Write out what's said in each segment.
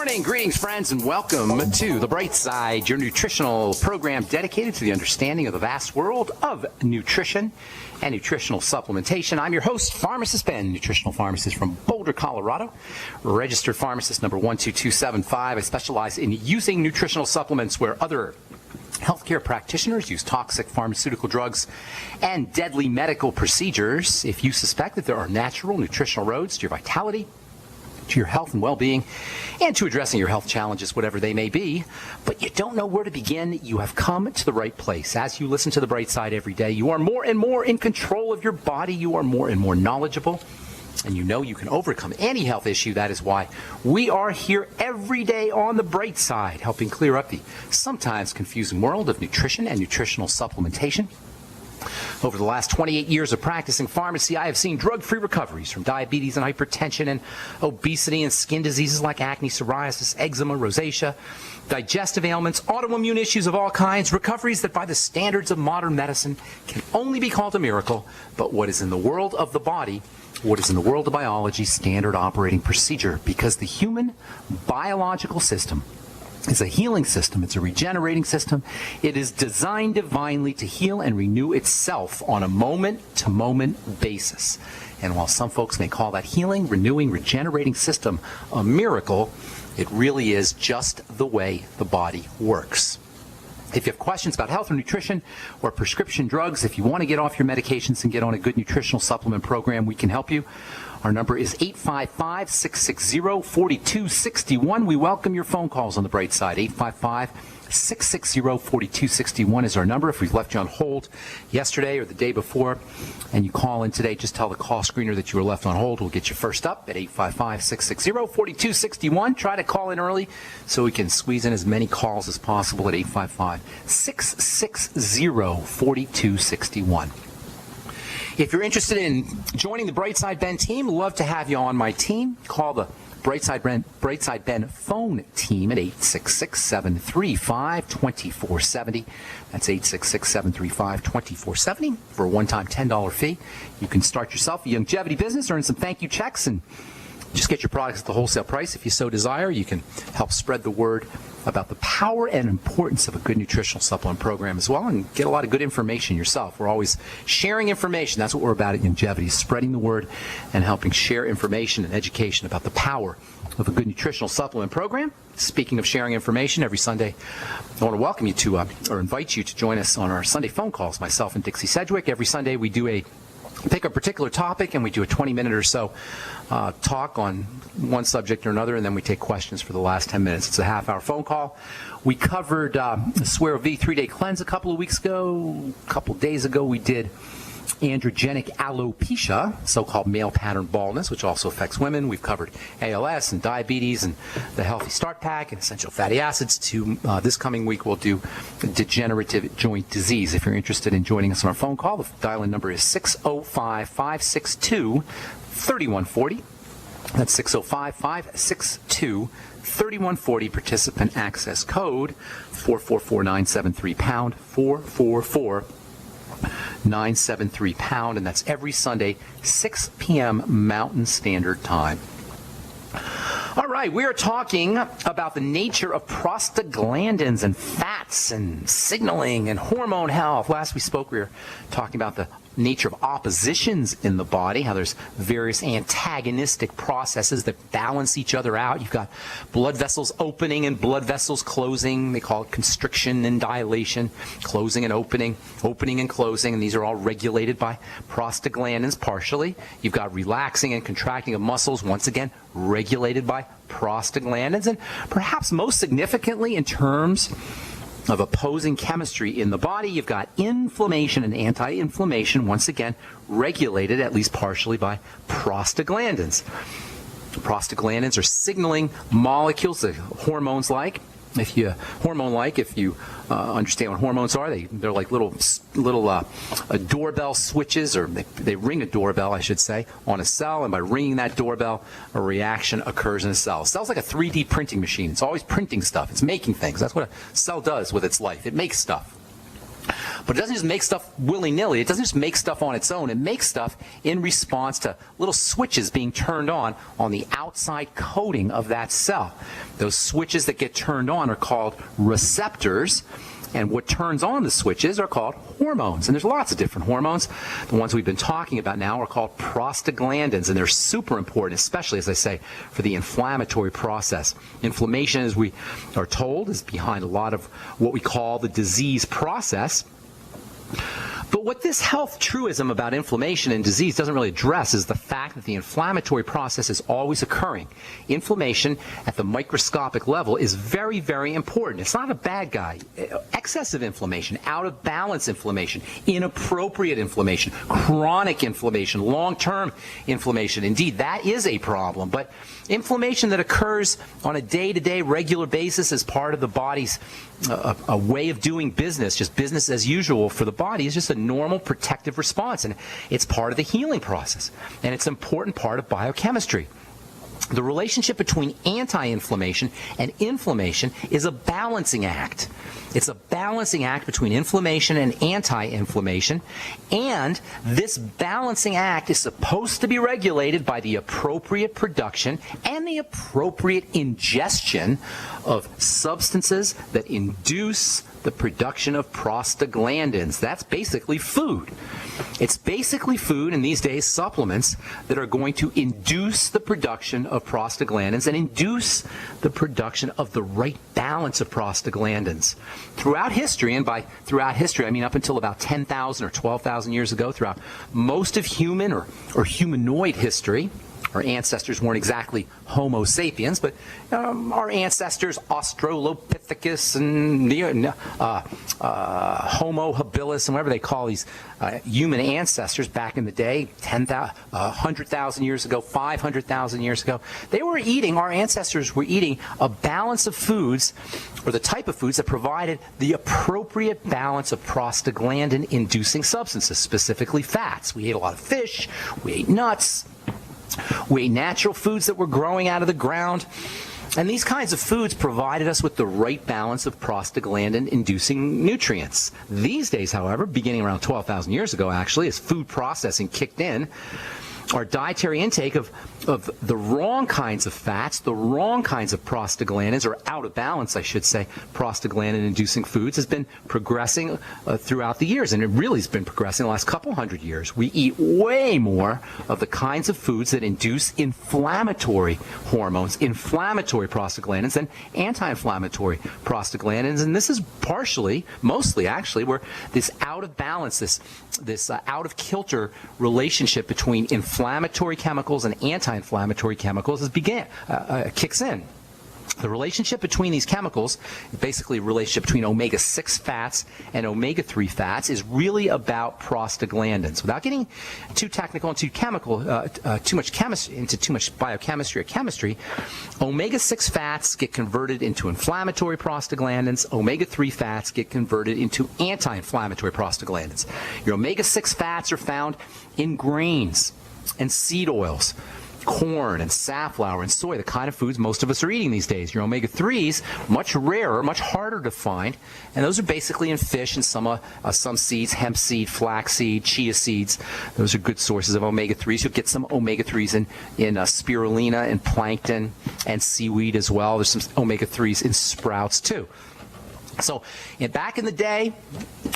morning, greetings, friends, and welcome to The Bright Side, your nutritional program dedicated to the understanding of the vast world of nutrition and nutritional supplementation. I'm your host, Pharmacist Ben, nutritional pharmacist from Boulder, Colorado, registered pharmacist number 12275. I specialize in using nutritional supplements where other healthcare practitioners use toxic pharmaceutical drugs and deadly medical procedures. If you suspect that there are natural nutritional roads to your vitality, to your health and well-being, and to addressing your health challenges, whatever they may be, but you don't know where to begin, you have come to the right place. As you listen to The Bright Side every day, you are more and more in control of your body, you are more and more knowledgeable, and you know you can overcome any health issue. That is why we are here every day on The Bright Side, helping clear up the sometimes confusing world of nutrition and nutritional supplementation. Over the last 28 years of practicing pharmacy, I have seen drug-free recoveries from diabetes and hypertension and obesity and skin diseases like acne, psoriasis, eczema, rosacea, digestive ailments, autoimmune issues of all kinds, recoveries that by the standards of modern medicine can only be called a miracle, but what is in the world of the body, what is in the world of biology, standard operating procedure, because the human biological system is a healing system. It's a regenerating system. It is designed divinely to heal and renew itself on a moment-to-moment basis. And while some folks may call that healing, renewing, regenerating system a miracle, it really is just the way the body works. If you have questions about health or nutrition or prescription drugs, if you want to get off your medications and get on a good nutritional supplement program, we can help you. Our number is 855-660-4261. We welcome your phone calls on The Bright Side. 855-660-4261 is our number. If we've left you on hold yesterday or the day before and you call in today, just tell the call screener that you were left on hold. We'll get you first up at 855-660-4261. Try to call in early so we can squeeze in as many calls as possible at 855-660-4261. If you're interested in joining the Brightside Ben team, love to have you on my team. Call the Brightside Ben phone team at 866-735-2470. That's 866-735-2470 for a one-time $10 fee. You can start yourself a longevity business, earn some thank you checks, and just get your products at the wholesale price. If you so desire, you can help spread the word about the power and importance of a good nutritional supplement program as well, and get a lot of good information yourself. We're always sharing information. That's what we're about at Longevity, spreading the word and helping share information and education about the power of a good nutritional supplement program. Speaking of sharing information, every Sunday I want to welcome you to, or invite you to join us on our Sunday phone calls, myself and Dixie Sedgwick. Every Sunday we pick a particular topic and we do a 20-minute or so talk on one subject or another, and then we take questions for the last 10 minutes. It's a half-hour phone call. We covered the Swear V 3-day cleanse a couple of weeks ago. A couple of days ago we did androgenic alopecia, so-called male pattern baldness, which also affects women. We've covered ALS and diabetes and the Healthy Start Pack and essential fatty acids. This coming week we'll do degenerative joint disease. If you're interested in joining us on our phone call, the dial-in number is 605-562-3140. That's 605-562-3140. Participant access code 444973 444-973 and that's every Sunday, 6 p.m. Mountain Standard Time. All right, we are talking about the nature of prostaglandins and fats and signaling and hormone health. Last we spoke, we were talking about the nature of oppositions in the body, how there's various antagonistic processes that balance each other out. You've got blood vessels opening and blood vessels closing. They call it constriction and dilation, closing and opening and closing, and these are all regulated by prostaglandins partially. You've got relaxing and contracting of muscles, once again, regulated by prostaglandins, and perhaps most significantly in terms of opposing chemistry in the body, you've got inflammation and anti-inflammation, once again, regulated at least partially by prostaglandins. Prostaglandins are signaling molecules that hormones like. If you understand what hormones are, they're like little doorbell switches, or they ring a doorbell, I should say, on a cell, and by ringing that doorbell, a reaction occurs in a cell. A cell's like a 3D printing machine. It's always printing stuff. It's making things. That's what a cell does with its life. It makes stuff. But it doesn't just make stuff willy-nilly. It doesn't just make stuff on its own. It makes stuff in response to little switches being turned on the outside coating of that cell. Those switches that get turned on are called receptors. And what turns on the switches are called hormones. And there's lots of different hormones. The ones we've been talking about now are called prostaglandins, and they're super important, especially, as I say, for the inflammatory process. Inflammation, as we are told, is behind a lot of what we call the disease process. But what this health truism about inflammation and disease doesn't really address is the fact that the inflammatory process is always occurring. Inflammation at the microscopic level is very, very important. It's not a bad guy. Excessive inflammation, out of balance inflammation, inappropriate inflammation, chronic inflammation, long-term inflammation. Indeed, that is a problem. But inflammation that occurs on a day-to-day, regular basis as part of the body's a way of doing business, just business as usual for the body, is just a normal protective response, and it's part of the healing process, and it's an important part of biochemistry. The relationship between anti-inflammation and inflammation is a balancing act. It's a balancing act between inflammation and anti-inflammation, and this balancing act is supposed to be regulated by the appropriate production and the appropriate ingestion of substances that induce the production of prostaglandins. That's basically food. It's basically food, and these days supplements, that are going to induce the production of prostaglandins and induce the production of the right balance of prostaglandins. Throughout history, and by throughout history I mean up until about 10,000 or 12,000 years ago, throughout most of human or humanoid history, our ancestors weren't exactly Homo sapiens, but our ancestors, Australopithecus and Homo habilis, and whatever they call these human ancestors back in the day, 100,000 years ago, 500,000 years ago, our ancestors were eating a balance of foods, or the type of foods that provided the appropriate balance of prostaglandin-inducing substances, specifically fats. We ate a lot of fish, we ate nuts, we ate natural foods that were growing out of the ground, and these kinds of foods provided us with the right balance of prostaglandin-inducing nutrients. These days, however, beginning around 12,000 years ago, actually, as food processing kicked in, our dietary intake of the wrong kinds of fats, the wrong kinds of prostaglandins, or out of balance, I should say, prostaglandin-inducing foods, has been progressing throughout the years, and it really has been progressing the last couple hundred years. We eat way more of the kinds of foods that induce inflammatory hormones, inflammatory prostaglandins, than anti-inflammatory prostaglandins, and this is mostly actually, where this out of balance, this out of kilter relationship between inflammatory chemicals and anti-inflammatory chemicals kicks in. The relationship between these chemicals, basically a relationship between omega-6 fats and omega-3 fats, is really about prostaglandins. Without getting too technical and too much biochemistry or chemistry, omega-6 fats get converted into inflammatory prostaglandins. Omega-3 fats get converted into anti-inflammatory prostaglandins. Your omega-6 fats are found in grains and seed oils, corn and safflower and soy, the kind of foods most of us are eating these days. Your omega-3s, much rarer, much harder to find, and those are basically in fish and some seeds, hemp seed, flax seed, chia seeds. Those are good sources of omega-3s. You'll get some omega-3s in spirulina and plankton and seaweed as well. There's some omega-3s in sprouts too. So back in the day,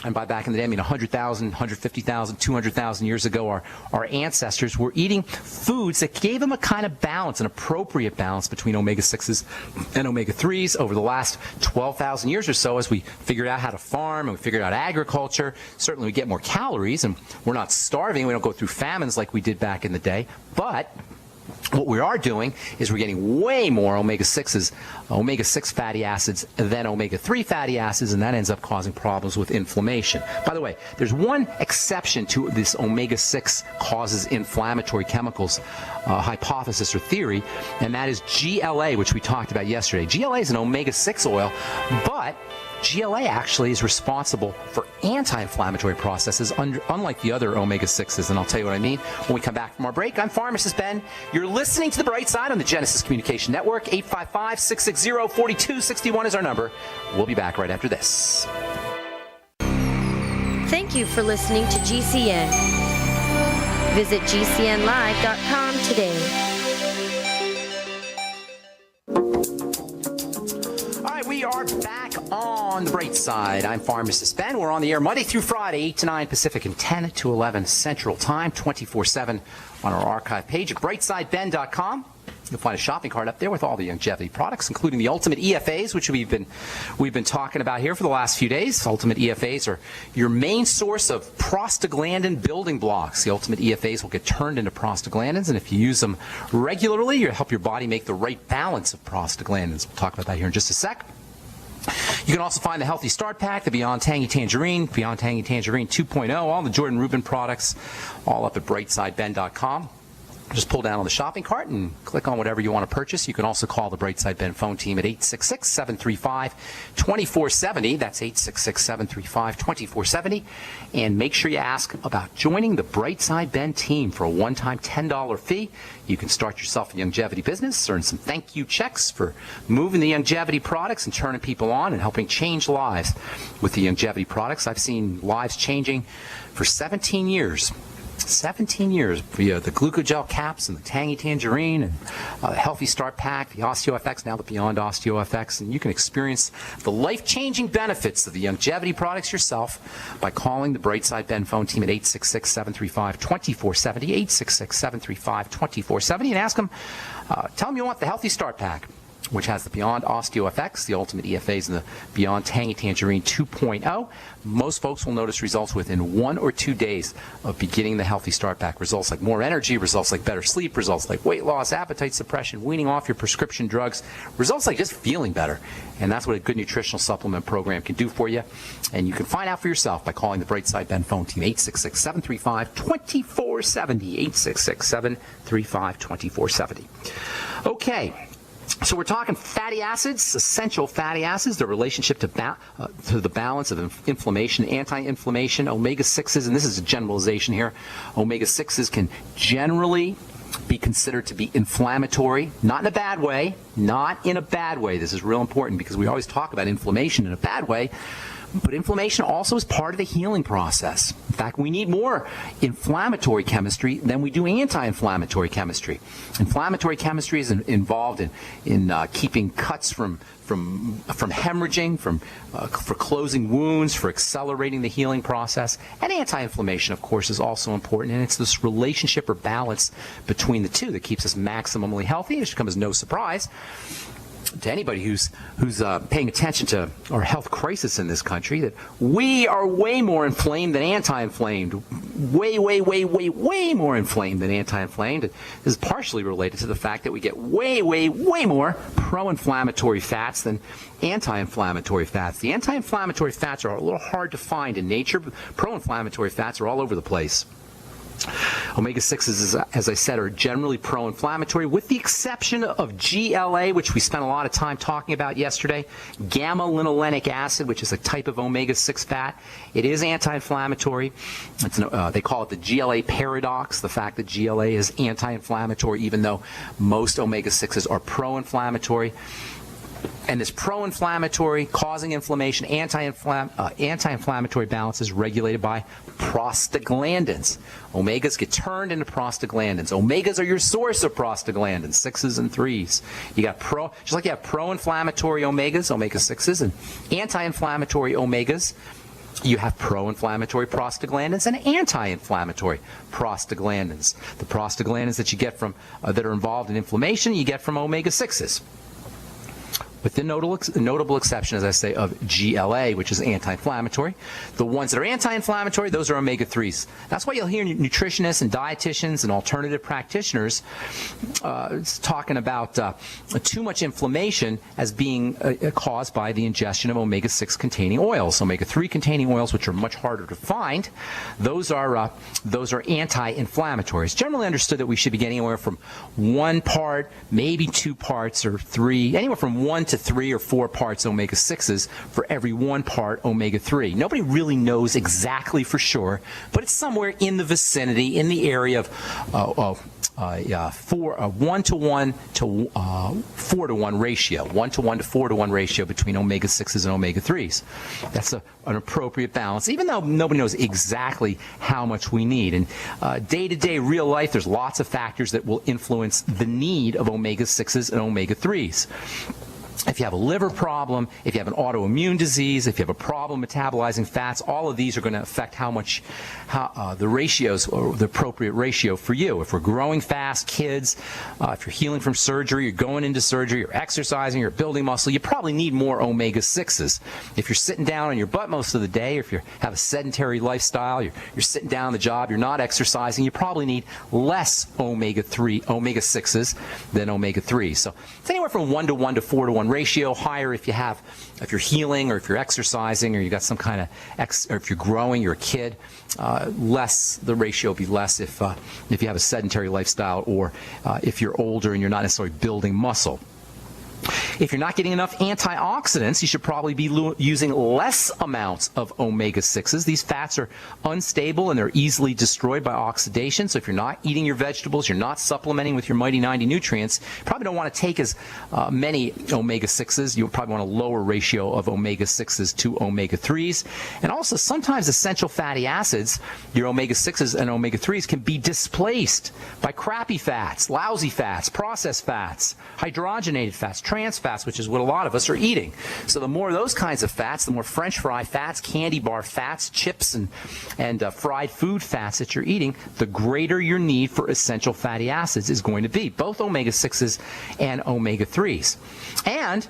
and by back in the day I mean 100,000, 150,000, 200,000 years ago, our ancestors were eating foods that gave them a kind of balance, an appropriate balance between omega-6s and omega-3s. Over the last 12,000 years or so, as we figured out how to farm and we figured out agriculture, certainly we get more calories and we're not starving. We don't go through famines like we did back in the day, but what we are doing is we're getting way more omega-6 fatty acids than omega-3 fatty acids, and that ends up causing problems with inflammation. By the way, there's one exception to this omega-6 causes inflammatory chemicals hypothesis or theory, and that is GLA, which we talked about yesterday. GLA is an omega-6 oil, but GLA actually is responsible for anti-inflammatory processes, unlike the other omega-6s, and I'll tell you what I mean when we come back from our break. I'm Pharmacist Ben. You're listening to The Bright Side on the Genesis Communication Network. 855-660-4261 is our number. We'll be back right after this. Thank you for listening to GCN. Visit GCNlive.com today. All right, we are back on the bright side. I'm Pharmacist Ben. We're on the air Monday through Friday, 8 to 9 Pacific and 10 to 11 Central Time, 24/7 on our archive page at brightsideben.com. You'll find a shopping cart up there with all the longevity products, including the Ultimate EFAs, which we've been talking about here for the last few days. Ultimate EFAs are your main source of prostaglandin building blocks. The Ultimate EFAs will get turned into prostaglandins, and if you use them regularly, you'll help your body make the right balance of prostaglandins. We'll talk about that here in just a sec. You can also find the Healthy Start Pack, the Beyond Tangy Tangerine, Beyond Tangy Tangerine 2.0, all the Jordan Rubin products, all up at brightsideben.com. Just pull down on the shopping cart and click on whatever you want to purchase. You can also call the Brightside Ben phone team at 866-735-2470. That's 866-735-2470. And make sure you ask about joining the Brightside Ben team for a one-time $10 fee. You can start yourself a longevity business, earn some thank you checks for moving the longevity products and turning people on and helping change lives with the longevity products. I've seen lives changing for 17 years. 17 years via the glucogel caps and the tangy tangerine and the Healthy Start Pack, the OsteoFX, now the Beyond OsteoFX, and you can experience the life-changing benefits of the longevity products yourself by calling the Brightside Ben phone team at 866-735-2470, 866-735-2470, and ask them, tell them you want the Healthy Start Pack, which has the Beyond OsteoFX, the Ultimate EFAs, and the Beyond Tangy Tangerine 2.0. Most folks will notice results within 1 or 2 days of beginning the Healthy Start Pack. Results like more energy, results like better sleep, results like weight loss, appetite suppression, weaning off your prescription drugs, results like just feeling better. And that's what a good nutritional supplement program can do for you. And you can find out for yourself by calling the Brightside Ben phone team, 866-735-2470, 866-735-2470. Okay. So we're talking fatty acids, essential fatty acids, the relationship to the balance of inflammation, anti-inflammation, omega-6s, and this is a generalization here. Omega-6s can generally be considered to be inflammatory, not in a bad way, not in a bad way. This is real important because we always talk about inflammation in a bad way. But inflammation also is part of the healing process. In fact, we need more inflammatory chemistry than we do anti-inflammatory chemistry. Inflammatory chemistry is involved in keeping cuts from hemorrhaging, for closing wounds, for accelerating the healing process. And anti-inflammation, of course, is also important. And it's this relationship or balance between the two that keeps us maximally healthy. It should come as no surprise to anybody who's paying attention to our health crisis in this country, that we are way more inflamed than anti-inflamed. Way more inflamed than anti-inflamed. This is partially related to the fact that we get way more pro-inflammatory fats than anti-inflammatory fats. The anti-inflammatory fats are a little hard to find in nature, but pro-inflammatory fats are all over the place. Omega-6s, as I said, are generally pro-inflammatory, with the exception of GLA, which we spent a lot of time talking about yesterday. Gamma-linolenic acid, which is a type of omega-6 fat. It is anti-inflammatory. They call it the GLA paradox, the fact that GLA is anti-inflammatory, even though most omega-6s are pro-inflammatory. And this pro-inflammatory, causing inflammation, anti-inflammatory balance is regulated by prostaglandins. Omegas get turned into prostaglandins. Omegas are your source of prostaglandins, 6s and 3s. You got just like you have pro-inflammatory omegas, omega-6s, and anti-inflammatory omegas, you have pro-inflammatory prostaglandins and anti-inflammatory prostaglandins. The prostaglandins that you get from that are involved in inflammation, you get from omega-6s. With the notable exception, as I say, of GLA, which is anti-inflammatory. The ones that are anti-inflammatory, those are omega-3s. That's why you'll hear nutritionists and dietitians and alternative practitioners talking about too much inflammation as being caused by the ingestion of omega-6 containing oils. Omega-3 containing oils, which are much harder to find, those are anti-inflammatory. It's generally understood that we should be getting anywhere from 1 part, maybe 2 parts, or 3, anywhere from 1 to 3 or 4 parts omega-6s for every 1 part omega-3. Nobody really knows exactly for sure, but it's somewhere in the vicinity, in the area of 1:1 to 4:1 ratio, 1:1 to 4:1 ratio between omega-6s and omega-3s. That's an appropriate balance, even though nobody knows exactly how much we need. And day-to-day real life, there's lots of factors that will influence the need of omega-6s and omega-3s. If you have a liver problem, if you have an autoimmune disease, if you have a problem metabolizing fats, all of these are going to affect how the ratios, or the appropriate ratio for you. If we're growing fast, kids, if you're healing from surgery, you're going into surgery, you're exercising, you're building muscle, you probably need more omega-6s. If you're sitting down on your butt most of the day, or if you have a sedentary lifestyle, you're sitting down on the job, you're not exercising, you probably need less omega-6s than omega-3s. So it's anywhere from 1:1 to 4:1 ratio, higher if you're healing, or if you're exercising, or you got some kind of or if you're growing, you're a kid. Less, the ratio will be less if you have a sedentary lifestyle, or if you're older and you're not necessarily building muscle. If you're not getting enough antioxidants, you should probably be using less amounts of omega-6s. These fats are unstable and they're easily destroyed by oxidation. So if you're not eating your vegetables, you're not supplementing with your Mighty 90 nutrients, you probably don't want to take as many omega-6s. You'll probably want a lower ratio of omega-6s to omega-3s. And also, sometimes essential fatty acids, your omega-6s and omega-3s, can be displaced by crappy fats, lousy fats, processed fats, hydrogenated fats, trans fats, which is what a lot of us are eating. So the more of those kinds of fats, the more French fry fats, candy bar fats, chips, and fried food fats that you're eating, the greater your need for essential fatty acids is going to be, both omega-6s and omega-3s. And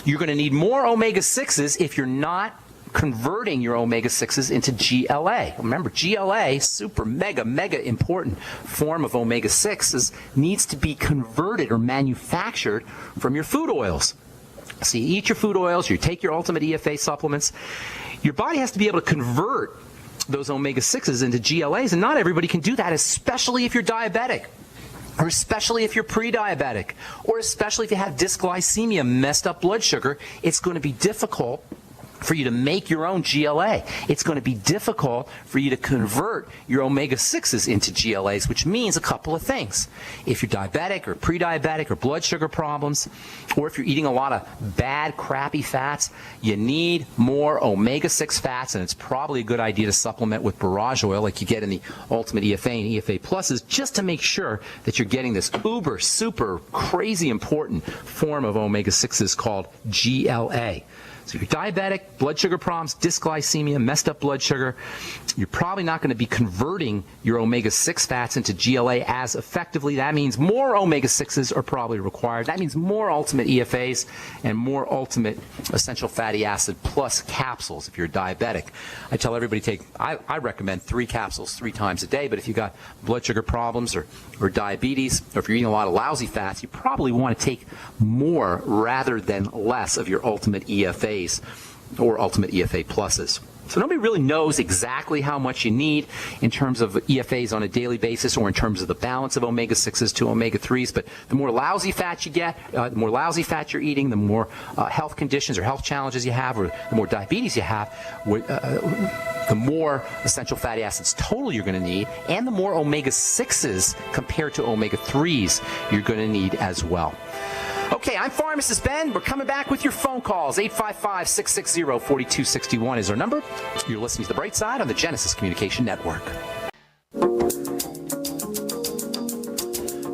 you're going to need more omega-6s if you're not converting your omega-6s into GLA. Remember, GLA, super mega important form of omega-6s, needs to be converted or manufactured from your food oils. So you eat your food oils, you take your Ultimate EFA supplements, your body has to be able to convert those omega-6s into GLAs, and not everybody can do that, especially if you're diabetic, or especially if you're pre-diabetic, or especially if you have dysglycemia, messed up blood sugar. It's going to be difficult for you to make your own GLA. It's going to be difficult for you to convert your omega-6s into GLAs, which means a couple of things. If you're diabetic or pre-diabetic or blood sugar problems, or if you're eating a lot of bad, crappy fats, you need more omega-6 fats, and it's probably a good idea to supplement with borage oil like you get in the Ultimate EFA and EFA Pluses, just to make sure that you're getting this uber, super, crazy important form of omega-6s called GLA. So if you're diabetic, blood sugar problems, dysglycemia, messed up blood sugar, you're probably not going to be converting your omega-6 fats into GLA as effectively. That means more omega-6s are probably required. That means more Ultimate EFAs and more Ultimate Essential Fatty Acid Plus capsules if you're diabetic. I tell everybody I recommend 3 capsules 3 times a day, but if you've got blood sugar problems or diabetes, or if you're eating a lot of lousy fats, you probably want to take more rather than less of your Ultimate EFAs or Ultimate EFA Pluses. So nobody really knows exactly how much you need in terms of EFAs on a daily basis, or in terms of the balance of omega-6s to omega-3s. But the more lousy fat you get, the more lousy fat you're eating, the more health conditions or health challenges you have, or the more diabetes you have, the more essential fatty acids total you're going to need, and the more omega-6s compared to omega-3s you're going to need as well. Okay, I'm Pharmacist Ben. We're coming back with your phone calls. 855-660-4261 is our number. You're listening to The Bright Side on the Genesis Communication Network.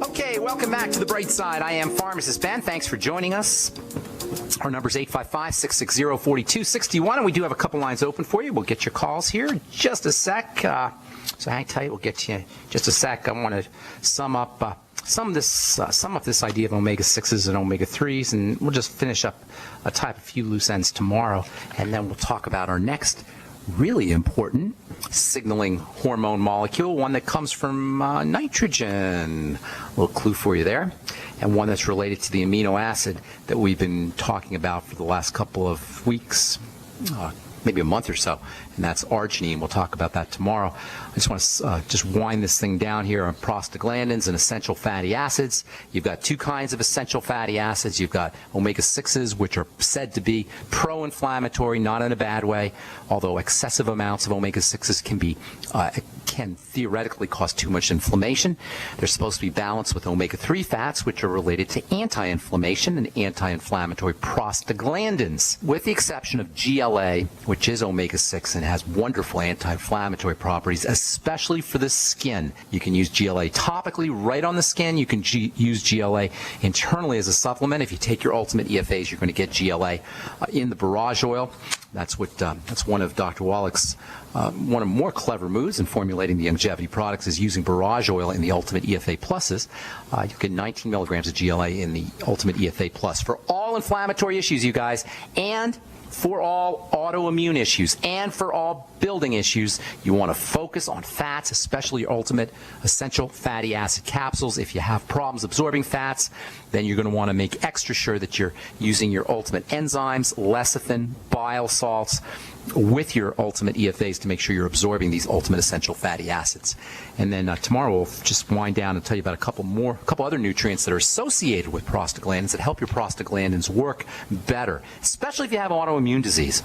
Okay, welcome back to The Bright Side. I am Pharmacist Ben. Thanks for joining us. Our number is 855-660-4261, and we do have a couple lines open for you. We'll get your calls here in just a sec. So hang tight. We'll get to you in just a sec. I want to sum up this idea of omega-6s and omega-3s, and we'll just finish up a few loose ends tomorrow, and then we'll talk about our next really important signaling hormone molecule, one that comes from nitrogen. A little clue for you there, and one that's related to the amino acid that we've been talking about for the last couple of weeks, maybe a month or so, and that's arginine. We'll talk about that tomorrow. I just want to just wind this thing down here on prostaglandins and essential fatty acids. You've got two kinds of essential fatty acids. You've got omega-6s, which are said to be pro-inflammatory, not in a bad way, although excessive amounts of omega-6s can theoretically cause too much inflammation. They're supposed to be balanced with omega-3 fats, which are related to anti-inflammation and anti-inflammatory prostaglandins, with the exception of GLA, which is omega-6 and has wonderful anti-inflammatory properties, especially for the skin. You can use GLA topically right on the skin. You can use GLA internally as a supplement. If you take your Ultimate EFAs, you're going to get GLA in the barrage oil. That's one of Dr. Wallach's one of more clever moves in formulating the longevity products is using barrage oil in the Ultimate EFA Pluses. You get 19 milligrams of GLA in the Ultimate EFA Plus for all inflammatory issues, you guys, and for all autoimmune issues, and for all building issues. You want to focus on fats, especially your Ultimate Essential Fatty Acid capsules. If you have problems absorbing fats, then you're going to want to make extra sure that you're using your Ultimate enzymes, lecithin, bile salts, with your Ultimate EFAs to make sure you're absorbing these Ultimate Essential Fatty Acids. And then tomorrow we'll just wind down and tell you about a couple other nutrients that are associated with prostaglandins that help your prostaglandins work better, especially if you have autoimmune disease.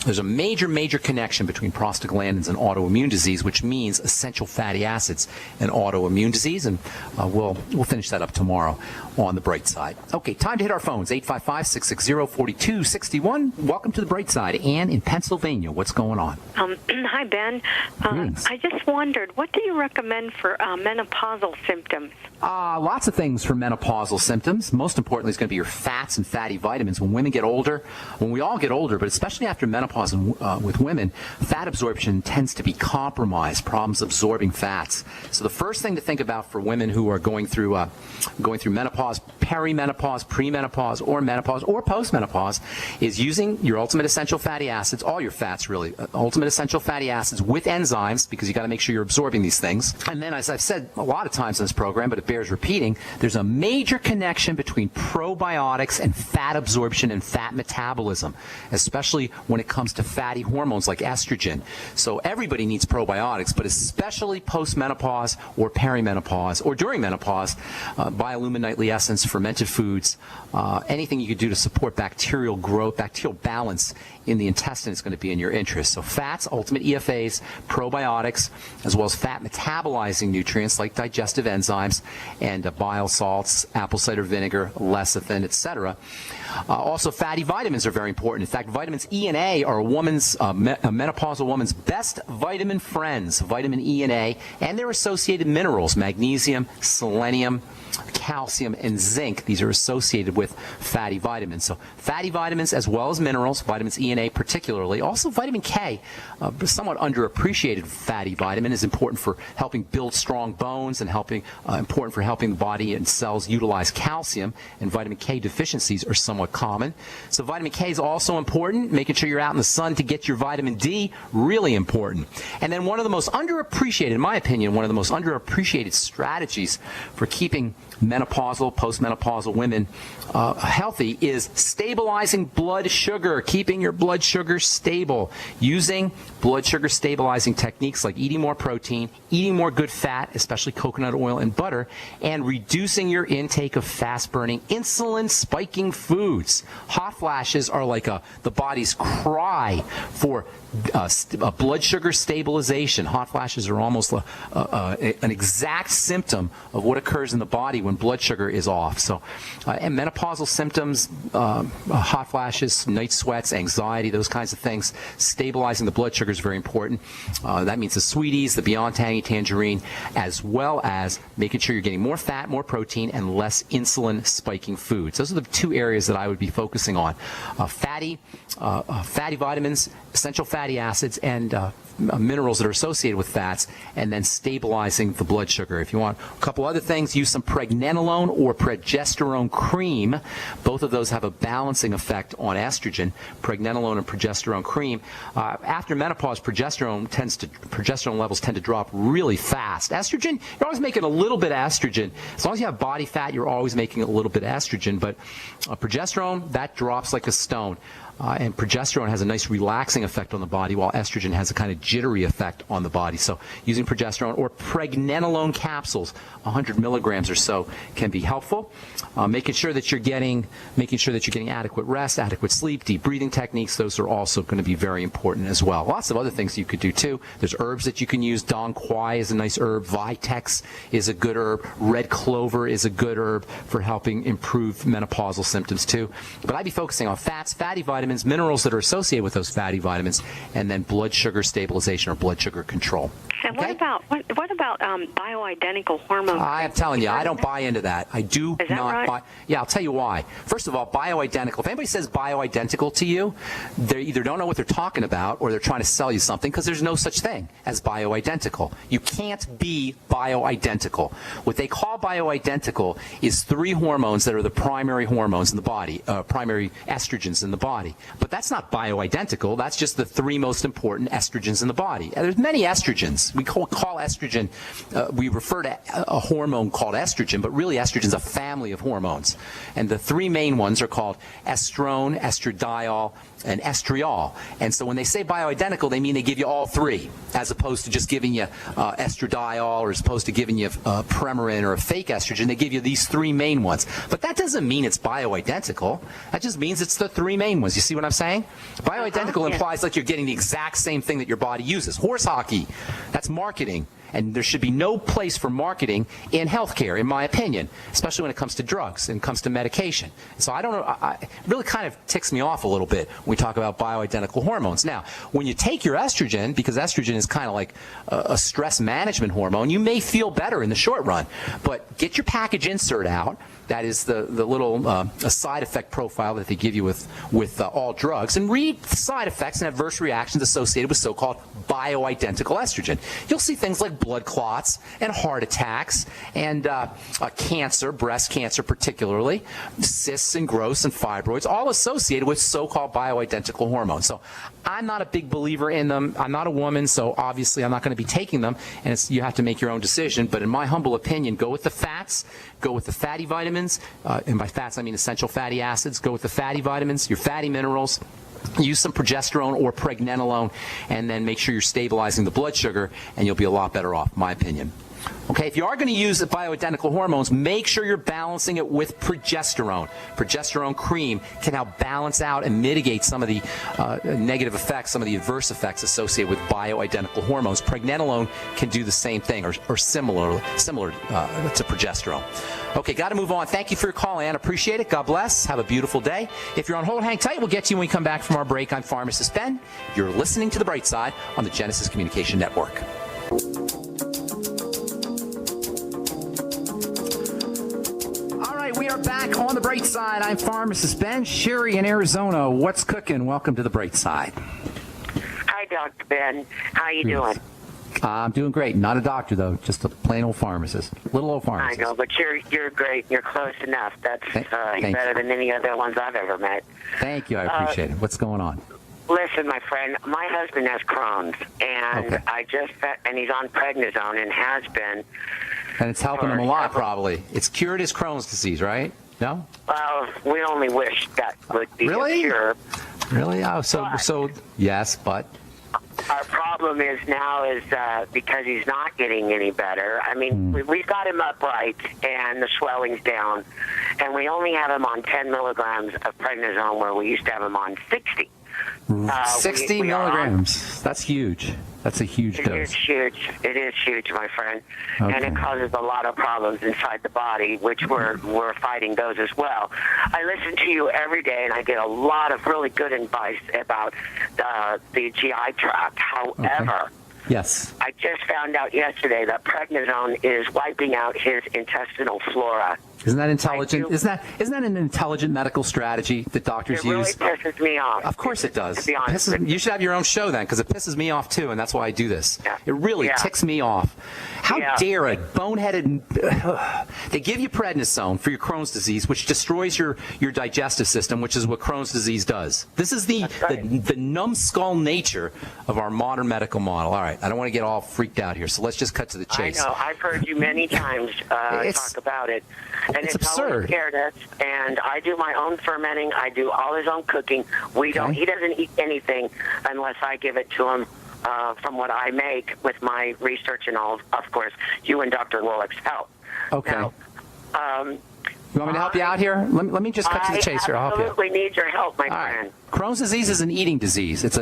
There's a major connection between prostaglandins and autoimmune disease, which means essential fatty acids and autoimmune disease, and we'll finish that up tomorrow on the Bright Side. Okay, time to hit our phones, 855-660-4261. Welcome to the Bright Side. Ann in Pennsylvania, what's going on? Hi, Ben. I just wondered, what do you recommend for menopausal symptoms? Lots of things for menopausal symptoms. Most importantly is going to be your fats and fatty vitamins. When women get older, when we all get older, but especially after menopause and with women, fat absorption tends to be compromised, problems absorbing fats. So the first thing to think about for women who are going through menopause, perimenopause, premenopause, or menopause, or postmenopause, is using your Ultimate Essential Fatty Acids, all your fats really, Ultimate Essential Fatty Acids with enzymes, because you got to make sure you're absorbing these things. And then, as I've said a lot of times in this program, but it bears repeating, there's a major connection between probiotics and fat absorption and fat metabolism, especially when it comes to fatty hormones like estrogen. So everybody needs probiotics, but especially post-menopause or perimenopause or during menopause, biolumin nightly essence, fermented foods, anything you could do to support bacterial growth, bacterial balance in the intestine is going to be in your interest. So fats, Ultimate EFAs, probiotics, as well as fat metabolizing nutrients like digestive enzymes and bile salts, apple cider vinegar, lecithin, etc. Also, fatty vitamins are very important. In fact, vitamins E and A are a menopausal woman's best vitamin friends, vitamin E and A, and their associated minerals, magnesium, selenium, calcium, and zinc. These are associated with fatty vitamins. So fatty vitamins as well as minerals, vitamins E and A particularly. Also vitamin K, somewhat underappreciated fatty vitamin, is important for helping build strong bones and important for helping the body and cells utilize calcium, and vitamin K deficiencies are somewhat common. So vitamin K is also important. Making sure you're out in the sun to get your vitamin D, really important. And then one of the most underappreciated, in my opinion, one of the most underappreciated strategies for keeping menopausal, postmenopausal women healthy is stabilizing blood sugar, keeping your blood sugar stable, using blood sugar stabilizing techniques like eating more protein, eating more good fat, especially coconut oil and butter, and reducing your intake of fast-burning, insulin-spiking foods. Hot flashes are like the body's cry for blood sugar stabilization. Hot flashes are almost an exact symptom of what occurs in the body when blood sugar is off. So, and menopausal symptoms, hot flashes, night sweats, anxiety, those kinds of things. Stabilizing the blood sugar is very important. That means the sweeties, the Beyond Tangy Tangerine, as well as making sure you're getting more fat, more protein, and less insulin spiking foods. Those are the two areas that I would be focusing on. Fatty vitamins, essential fatty acids, and minerals that are associated with fats, and then stabilizing the blood sugar. If you want a couple other things, use some pregnenolone or progesterone cream. Both of those have a balancing effect on estrogen. Pregnenolone and progesterone cream. After menopause, progesterone levels tend to drop really fast. Estrogen, you're always making a little bit of estrogen. As long as you have body fat, you're always making a little bit of estrogen. But progesterone, that drops like a stone. And progesterone has a nice relaxing effect on the body, while estrogen has a kind of jittery effect on the body. So using progesterone or pregnenolone capsules, 100 milligrams or so, can be helpful. Making sure that you're getting adequate rest, adequate sleep, deep breathing techniques. Those are also going to be very important as well. Lots of other things you could do too. There's herbs that you can use. Dong Quai is a nice herb. Vitex is a good herb. Red clover is a good herb for helping improve menopausal symptoms too. But I'd be focusing on fats, fatty vitamins, minerals that are associated with those fatty vitamins, and then blood sugar stabilization or blood sugar control. And okay? what about bioidentical hormones? I'm telling you, I don't buy into that. I do Is that not right? buy. Yeah, I'll tell you why. First of all, bioidentical. If anybody says bioidentical to you, they either don't know what they're talking about or they're trying to sell you something, because there's no such thing as bioidentical. You can't be bioidentical. What they call bioidentical is 3 hormones that are the primary hormones in the body, primary estrogens in the body. But that's not bioidentical. That's just the 3 most important estrogens in the body. And there's many estrogens. We call estrogen, we refer to a hormone called estrogen, but really estrogen is a family of hormones. And the 3 main ones are called estrone, estradiol, and estriol. And so when they say bioidentical, they mean they give you all 3, as opposed to just giving you estradiol, or as opposed to giving you Premarin or a fake estrogen. They give you these 3 main ones. But that doesn't mean it's bioidentical. That just means it's the 3 main ones. You see what I'm saying? Bioidentical implies like you're getting the exact same thing that your body uses. Horse hockey, that's marketing. And there should be no place for marketing in healthcare, in my opinion, especially when it comes to drugs and comes to medication. So I don't know, it really kind of ticks me off a little bit when we talk about bioidentical hormones. Now, when you take your estrogen, because estrogen is kind of like a stress management hormone, you may feel better in the short run. But get your package insert out. That is the little a side effect profile that they give you with all drugs, and read the side effects and adverse reactions associated with so-called bioidentical estrogen. You'll see things like blood clots and heart attacks and cancer, breast cancer particularly, cysts and growths and fibroids, all associated with so-called bioidentical hormones. So I'm not a big believer in them. I'm not a woman, so obviously I'm not going to be taking them, and you have to make your own decision. But in my humble opinion, go with the fats, go with the fatty vitamins, and by fats I mean essential fatty acids. Go with the fatty vitamins, your fatty minerals. Use some progesterone or pregnenolone, and then make sure you're stabilizing the blood sugar, and you'll be a lot better off, in my opinion. Okay, if you are going to use the bioidentical hormones, make sure you're balancing it with progesterone. Progesterone cream can help balance out and mitigate some of the negative effects, some of the adverse effects associated with bioidentical hormones. Pregnenolone can do the same thing, or similar to progesterone. Okay, got to move on. Thank you for your call, Ann. Appreciate it. God bless. Have a beautiful day. If you're on hold, hang tight. We'll get to you when we come back from our break. I'm Pharmacist Ben. You're listening to The Bright Side on the Genesis Communication Network. We are back on The Bright Side. I'm Pharmacist Ben. Sherry in Arizona. What's cooking? Welcome to The Bright Side. Hi, Dr. Ben. How you doing? I'm doing great. Not a doctor, though. Just a plain old pharmacist. Little old pharmacist. I know, but you're great. You're close enough. That's better than any other ones I've ever met. Thank you. I appreciate it. What's going on? Listen, my friend, my husband has Crohn's, and and he's on prednisone and has been. And it's helping him a lot, probably. It's cured his Crohn's disease, right? No? Well, we only wish that would be a cure. Really? Oh, so yes, but our problem is now because he's not getting any better. I mean, we've got him upright and the swelling's down, and we only have him on 10 milligrams of prednisone where we used to have him on 60. 60 milligrams. That's huge. That's a huge dose. It is huge. It is huge, my friend. Okay. And it causes a lot of problems inside the body, which we're fighting those as well. I listen to you every day, and I get a lot of really good advice about the GI tract. However, Yes. I just found out yesterday that prednisone is wiping out his intestinal flora. Isn't that intelligent? Isn't that an intelligent medical strategy that doctors use? It really pisses me off. Of course it does. To be honest with you. You should have your own show then, because it pisses me off too, and that's why I do this. Yeah. It really ticks me off. How dare a boneheaded... They give you prednisone for your Crohn's disease, which destroys your digestive system, which is what Crohn's disease does. This is the numbskull nature of our modern medical model. All right, I don't want to get all freaked out here, so let's just cut to the chase. I know. I've heard you many times talk about it. And it's absurd. Scared us. And I do my own fermenting. I do all his own cooking. He doesn't eat anything unless I give it to him from what I make with my research and all, of course, you and Dr. Wolick's help. Okay. Now, you want me to help you out here? Let me just cut to the chase here. I'll help you. I absolutely need your help, my All friend. right. Crohn's disease is an eating disease. It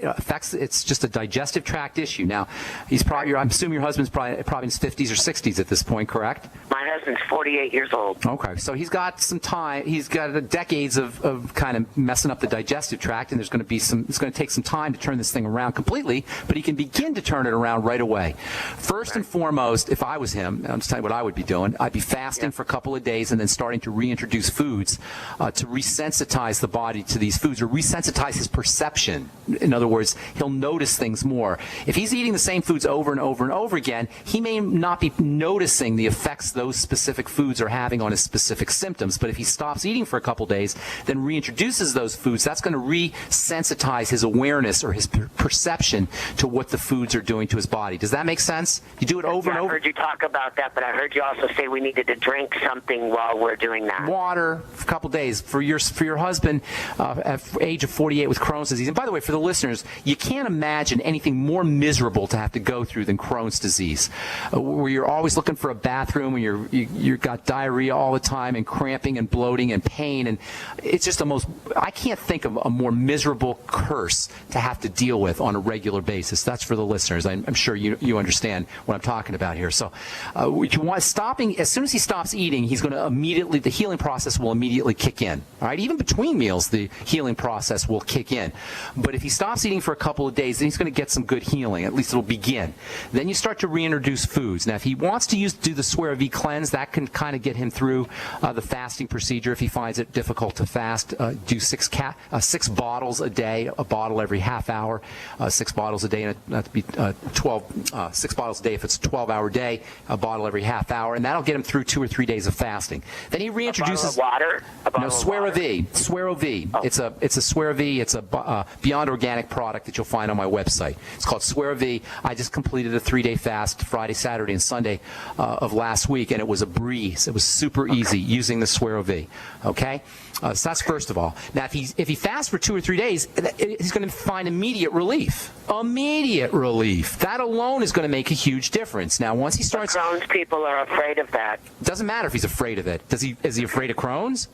affects. It's just a digestive tract issue. Now, I'm assuming your husband's probably in his 50s or 60s at this point, correct? My husband's 48 years old. Okay, so he's got some time. He's got decades of kind of messing up the digestive tract, and it's going to take some time to turn this thing around completely. But he can begin to turn it around right away. First and foremost, if I was him, I'm just telling you what I would be doing. I'd be fasting for a couple of days and then starting to reintroduce foods to resensitize the body to these foods, or resensitize his perception. In other words, he'll notice things more. If he's eating the same foods over and over and over again, he may not be noticing the effects those specific foods are having on his specific symptoms. But if he stops eating for a couple days, then reintroduces those foods, that's going to resensitize his awareness or his perception to what the foods are doing to his body. Does that make sense? You do it over and over. I heard you talk about that, but I heard you also say we needed to drink something while we're doing that. Water for a couple days. For your husband at age of 48 with Crohn's disease. And by the way, for the listeners, you can't imagine anything more miserable to have to go through than Crohn's disease, where you're always looking for a bathroom, and you've got diarrhea all the time, and cramping and bloating and pain, and it's just I can't think of a more miserable curse to have to deal with on a regular basis. That's for the listeners. I'm sure you understand what I'm talking about here. So as soon as he stops eating, he's going to the healing process will immediately kick in. All right, even between meals, the healing process will kick in. But if he stops eating for a couple of days, then he's going to get some good healing. At least it'll begin. Then you start to reintroduce foods. Now, if he wants to do the Swear V cleanse, that can kind of get him through the fasting procedure. If he finds it difficult to fast, do 6 bottles a day, a bottle every half hour, 6 bottles a day, and that'd be 6 bottles a day if it's a 12-hour day, a bottle every half hour, and that'll get him through 2 or 3 days of fasting. Then he reintroduces water. No, Swear V. Swear V. Oh. It's a Swear V. It's a Beyond Organic product that you'll find on my website. It's called Swear V. I just completed a 3-day fast Friday, Saturday, and Sunday of last week, and it was a breeze. It was super easy using the Swear V. Okay? So that's first of all. Now, if he fasts for 2 or 3 days, he's going to find immediate relief. Immediate relief. That alone is going to make a huge difference. Now, once he starts... Crohn's people are afraid of that. Doesn't matter if he's afraid of it. Is he afraid of Crohn's?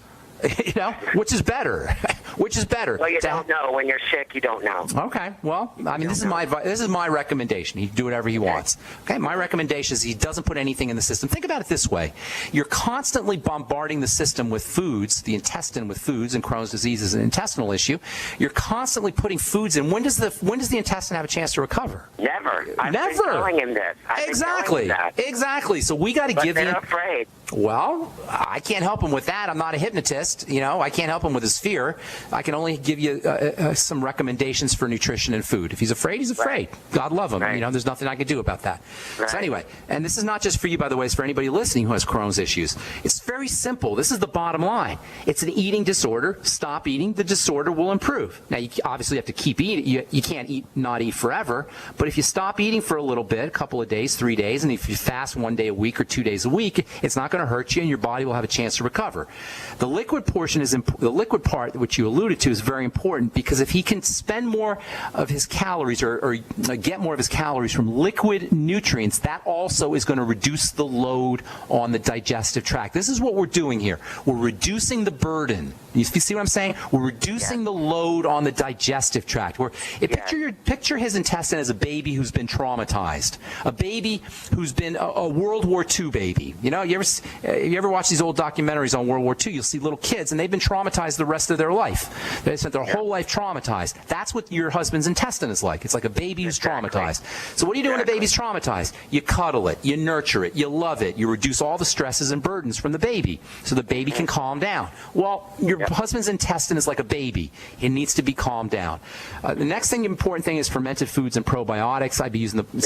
Which is better? Which is better? Well, you don't know. When you're sick, you don't know. Okay. Well, I mean, this is my recommendation. He can do whatever he wants. Okay. My recommendation is he doesn't put anything in the system. Think about it this way: you're constantly bombarding the system with foods, the intestine with foods, and Crohn's disease is an intestinal issue. You're constantly putting foods in. When does the intestine have a chance to recover? Never. I've Never. been telling him this. Exactly. So we got to give him. They're afraid. Well, I can't help him with that. I'm not a hypnotist. I can't help him with his fear. I can only give you some recommendations for nutrition and food. If he's afraid, he's afraid. Right. God love him. Right. There's nothing I can do about that. Right. So anyway, and this is not just for you, by the way. It's for anybody listening who has Crohn's issues. It's very simple. This is the bottom line. It's an eating disorder. Stop eating. The disorder will improve. Now, you obviously have to keep eating. You can't not eat forever. But if you stop eating for a little bit, a couple of days, 3 days, and if you fast 1 day a week or 2 days a week, it's not going to hurt you, and your body will have a chance to recover. The liquid portion the liquid part, which you alluded to, is very important, because if he can spend more of his calories or get more of his calories from liquid nutrients, that also is going to reduce the load on the digestive tract. This is what we're doing here. We're reducing the burden. You see what I'm saying? We're reducing the load on the digestive tract. Picture his intestine as a baby who's been traumatized, a baby who's been a World War II baby. You ever if you ever watch these old documentaries on World War II, you'll see little kids, and they've been traumatized the rest of their life. They spent their whole life traumatized. That's what your husband's intestine is like. It's like a baby who's traumatized. So what do you do when a baby's traumatized? You cuddle it, you nurture it, you love it, you reduce all the stresses and burdens from the baby so the baby can calm down. Well, your husband's intestine is like a baby. It needs to be calmed down. The next important thing is fermented foods and probiotics. I'd be using the.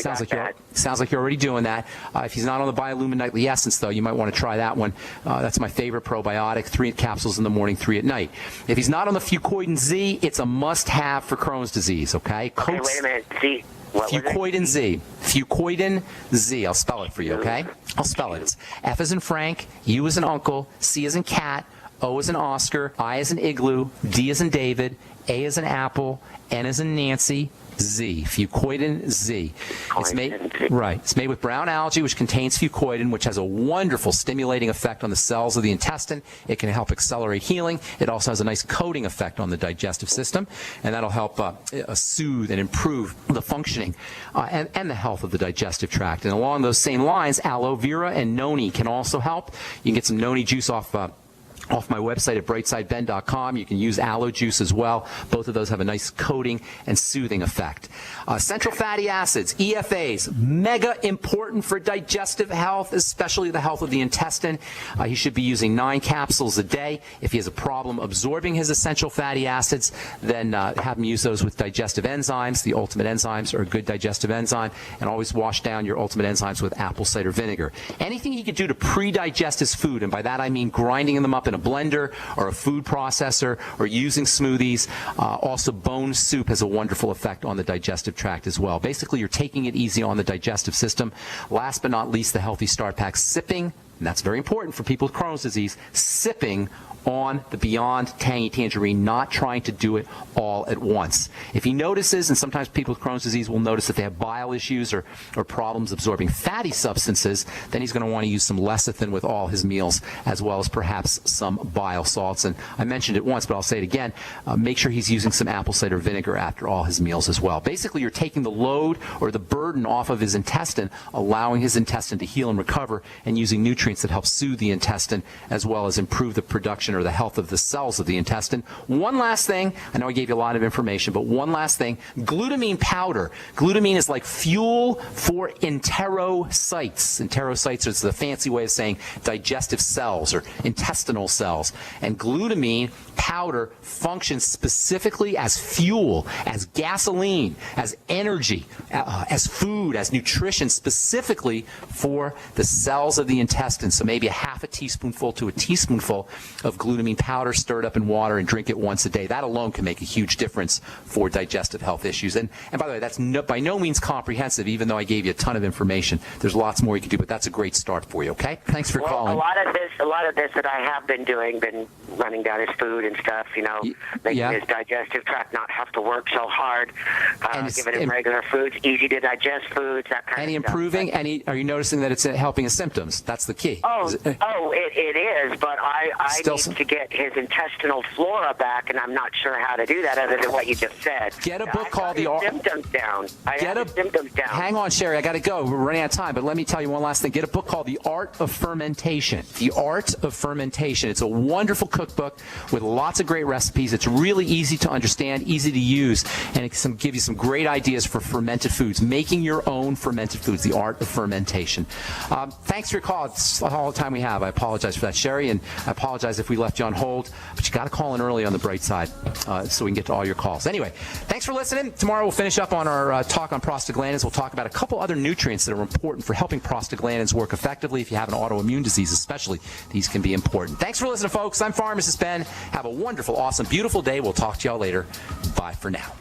Sounds like you're already doing that. If he's not on the Biolumin Nightly Essence, though, you might want to try that one. That's my favorite probiotic. 3 capsules in the morning, 3 at night. If he's not on the Fucoidan Z, it's a must-have for Crohn's disease. Okay. Okay, wait a minute. Z. Fucoidan Z. Fucoidan Z. I'll spell it for you. Okay. I'll spell it. It's F as in Frank, U as in Uncle, C as in Cat, O as in Oscar, I as in Igloo, D as in David, A as in Apple, N as in Nancy, Z. Fucoidan Z. It's made with brown algae, which contains fucoidan, which has a wonderful stimulating effect on the cells of the intestine. It can help accelerate healing. It also has a nice coating effect on the digestive system, and that'll help soothe and improve the functioning and the health of the digestive tract. And along those same lines, aloe vera and noni can also help. You can get some noni juice off my website at brightsideben.com. You can use aloe juice as well. Both of those have a nice coating and soothing effect. Essential fatty acids, EFAs, mega important for digestive health, especially the health of the intestine. He should be using 9 capsules a day. If he has a problem absorbing his essential fatty acids, then have him use those with digestive enzymes. The Ultimate Enzymes are a good digestive enzyme. And always wash down your Ultimate Enzymes with apple cider vinegar. Anything he could do to pre-digest his food, and by that I mean grinding them up in a blender or a food processor or using smoothies. Also, bone soup has a wonderful effect on the digestive tract as well. Basically, you're taking it easy on the digestive system. Last but not least, the Healthy Start Pack, sipping, and that's very important for people with Crohn's disease, sipping on the Beyond Tangy Tangerine, not trying to do it all at once. If he notices, and sometimes people with Crohn's disease will notice that they have bile issues or problems absorbing fatty substances, then he's going to want to use some lecithin with all his meals, as well as perhaps some bile salts. And I mentioned it once, but I'll say it again. Make sure he's using some apple cider vinegar after all his meals as well. Basically, you're taking the load or the burden off of his intestine, allowing his intestine to heal and recover, and using nutrients that help soothe the intestine, as well as improve the production or the health of the cells of the intestine. One last thing, I know I gave you a lot of information, but one last thing, glutamine powder. Glutamine is like fuel for enterocytes. Enterocytes is the fancy way of saying digestive cells or intestinal cells. And glutamine powder functions specifically as fuel, as gasoline, as energy, as food, as nutrition, specifically for the cells of the intestine. So maybe a half a teaspoonful to a teaspoonful of glutamine powder stirred up in water and drink it once a day. That alone can make a huge difference for digestive health issues. And by the way, that's by no means comprehensive, even though I gave you a ton of information. There's lots more you can do, but that's a great start for you, okay? Thanks for calling. A lot of this that I have been doing, been running down his food and stuff, making his digestive tract not have to work so hard, giving him regular foods, easy to digest foods, that kind of stuff. Any improving? Are you noticing that it's helping his symptoms? That's the key. It is, but I need to get his intestinal flora back, and I'm not sure how to do that other than what you just said. Get a book called The Symptoms Down. Symptoms Down. Hang on, Sherry, I got to go. We're running out of time, but let me tell you one last thing. Get a book called The Art of Fermentation. The Art of Fermentation. It's a wonderful cookbook with lots of great recipes. It's really easy to understand, easy to use, and it can give you some great ideas for fermented foods, making your own fermented foods. The Art of Fermentation. Thanks for your call. It's all the time we have. I apologize for that, Sherry, and I apologize if we left you on hold, but you got to call in early on the bright side so we can get to all your calls. Anyway, thanks for listening. Tomorrow we'll finish up on our talk on prostaglandins. We'll talk about a couple other nutrients that are important for helping prostaglandins work effectively. If you have an autoimmune disease especially, these can be important. Thanks for listening, folks. I'm Pharmacist Ben. Have a wonderful, awesome, beautiful day. We'll talk to y'all later. Bye for now.